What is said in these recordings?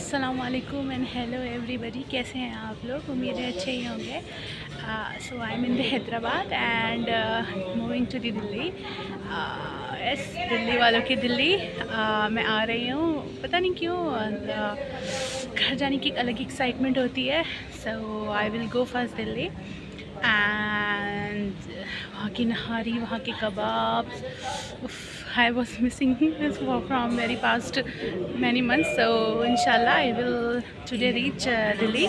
अस्सलामुअलैकुम and hello everybody, कैसे हैं आप लोग? उम्मीद है अच्छे ही होंगे। So I am in the Hyderabad and moving to the Delhi. Yes, Delhi वालों की दिल्ली। मैं आ रही हूँ, पता नहीं क्यों घर जाने की एक अलग एक्साइटमेंट होती है। So I will go first Delhi and वहाँ की नहारी, वहाँ के kebabs, I was missing this from very past many months. So inshallah I will today reach Delhi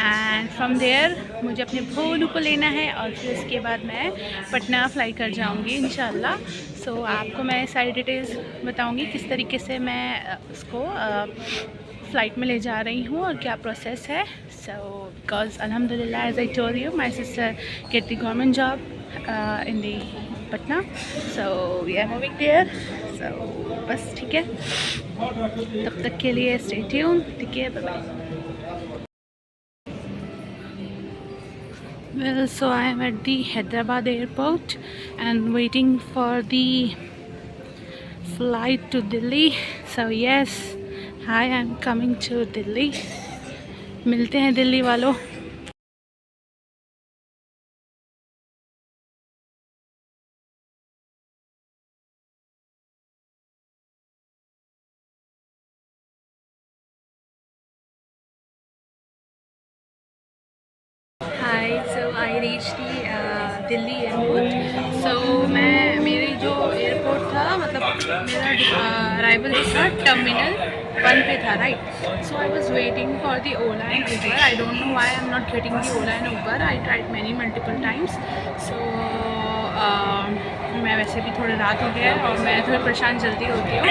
and from there मुझे अपने भोलू को लेना है और फिर उसके बाद मैं पटना फ्लाई कर जाऊंगी इंशाल्लाह। सो आपको मैं सारी डिटेल्स बताऊंगी किस तरीके से मैं उसको फ़्लाइट में ले जा रही हूँ और क्या प्रोसेस है। सो बिकॉज अल्हम्दुलिल्लाह as I told you my sister get the government job in the Patna. So we are moving there. So बस ठीक है, तब तक के लिए स्टे ट्यून। ठीक है, bye bye. Well, so I am at the Hyderabad airport and waiting for the flight to Delhi. So yes, hi, I'm coming to Delhi. मिलते हैं दिल्ली वालों। Hi, so I reach the Delhi airport. सो मैं मेरी जो airport था, मतलब मेरा अराइवल जो था टर्मिनल 1 पे था, right. So I was waiting for the Ola and Uber. I don't know why I am not getting the Ola and Uber. I tried many multiple times. So मैं वैसे भी थोड़ा रात हो गया है और मैं थोड़ी परेशान जल्दी होती हूँ।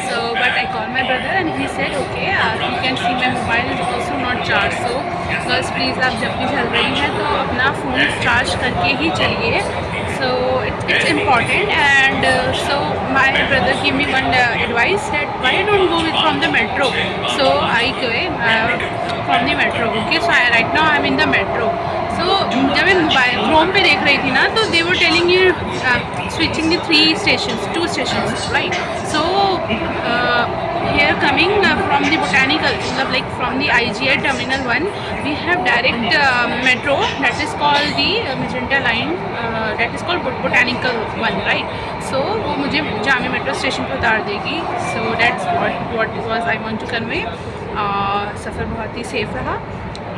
So but I call my brother and he said okay you can see my mobile is also not charge. So girls please, आप जब भी चल रही हैं तो अपना फ़ोन चार्ज करके ही चलिए। सो it's important and so my brother gave me one advice that why don't go with from the metro. So I go from the metro. Okay, so right now I'm in the metro. So जब मैं mobile Chrome पे देख रही थी ना, तो they were telling you switching the 2 stations, right? So here coming from the botanical, like from the IGI terminal 1, we have direct metro that is called the Magenta line, that is called botanical 1, right? So वो मुझे जामे metro station पर उतार देगी। So that's what was I want to convey। सफ़र बहुत ही safe रहा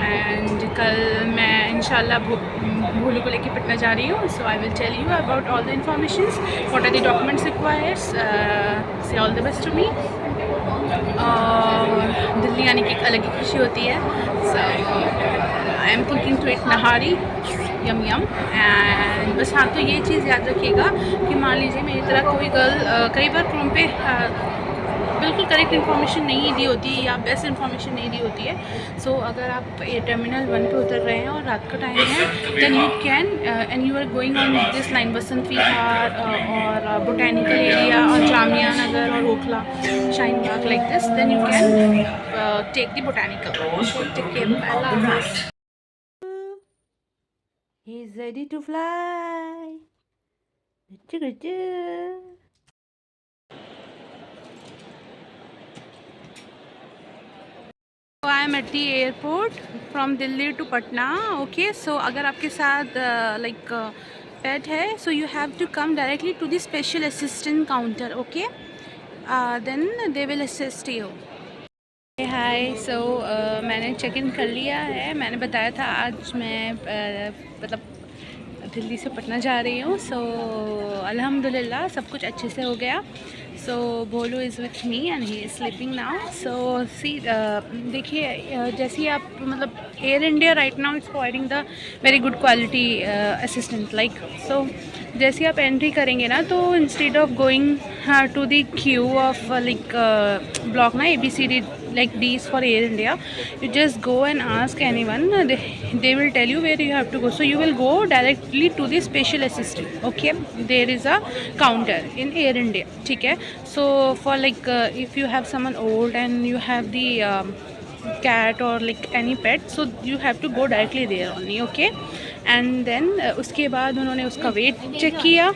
and कल मैं इंशाल्लाह भोलू को लेके पटना जा रही हूँ। So I will tell you about all the informations, what are the documents required. Say all the best to me. Delhi आने की एक अलग ही खुशी होती है। So I am thinking to eat nihari yum Yama and बस। हाँ, तो ये चीज़ याद रखिएगा कि मान लीजिए मेरी तरह कोई गर्ल कई बार क्रोम पे बिल्कुल करेक्ट इन्फॉर्मेशन नहीं दी होती या बेस्ट इन्फॉर्मेशन नहीं दी होती है। सो अगर आप ये टर्मिनल 1 पे उतर रहे हैं और रात का टाइम है, then you can and you are going on this line Basant Vihar और बोटानिकल एरिया और जामिया नगर और Okhla Shaheen Bagh like this, then you can take the botanical. Take care. He is ready to fly. I am at the airport from Delhi to Patna. Okay, so अगर आपके साथ like pet है, so you have to come directly to the special assistant counter. Okay, then they will assist you. Hi, so मैंने check इन कर लिया है। मैंने बताया था आज मैं मतलब दिल्ली से पटना जा रही हूँ। सो अल्हम्दुलिल्लाह सब कुछ अच्छे से हो गया। So Bholu is with me and he is sleeping now. So see देखिए, जैसे ही आप मतलब air India right now is providing the very good quality assistant like. So जैसे आप एंट्री करेंगे ना, तो instead of going to the queue of like block ना ABCD like D's for Air India, you just go and ask anyone. They will tell you where you have to go. So you will go directly to the special assistant. Okay, there is a counter in Air India. ठीक है, so for like if you have someone old and you have the cat or like any pet, so you have to go directly there only. Okay, and then उसके बाद उन्होंने उसका weight check किया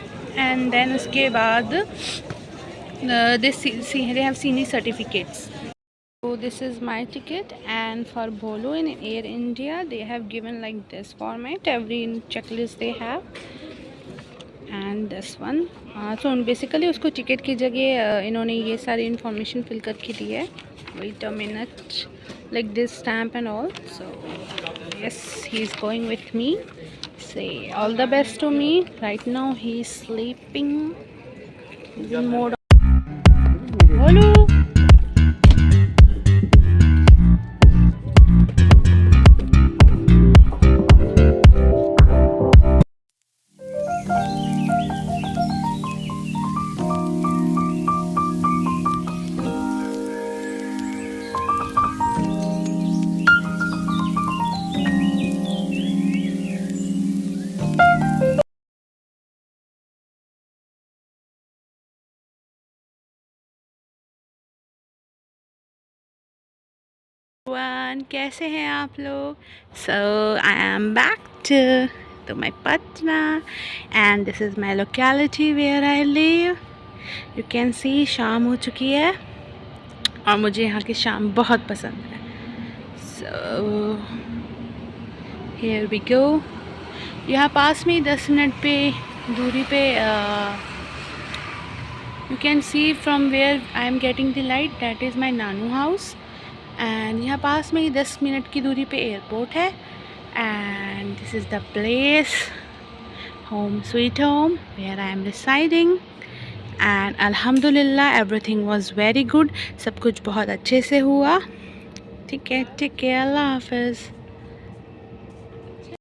and then उसके बाद they have seen the certificates. So this is my ticket, and for Bolo in Air India they have given like this format, every checklist they have, and this one. So basically उसको ticket की जगह इन्होंने ये सारी information fill करके दी है. Wait a minute, like this stamp and all. So yes, he is going with me. Say all the best to me. Right now he is sleeping. He's in mode. Bolo. कैसे हैं आप लोग? So I am back to my Patna, and this is my locality where I live. You can see शाम हो चुकी है और मुझे यहाँ की शाम बहुत पसंद है. So here we go. यहाँ पास में 10 मिनट पे दूरी पे you can see from where I am getting the light, that is my Nanu house. And यहाँ पास में ही 10 मिनट की दूरी पे एयरपोर्ट है. And this is the place, home sweet home, where I am residing. And अल्हम्दुलिल्लाह everything was very good. सब कुछ बहुत अच्छे से हुआ. ठीक है, अल्लाह हाफ़िज़.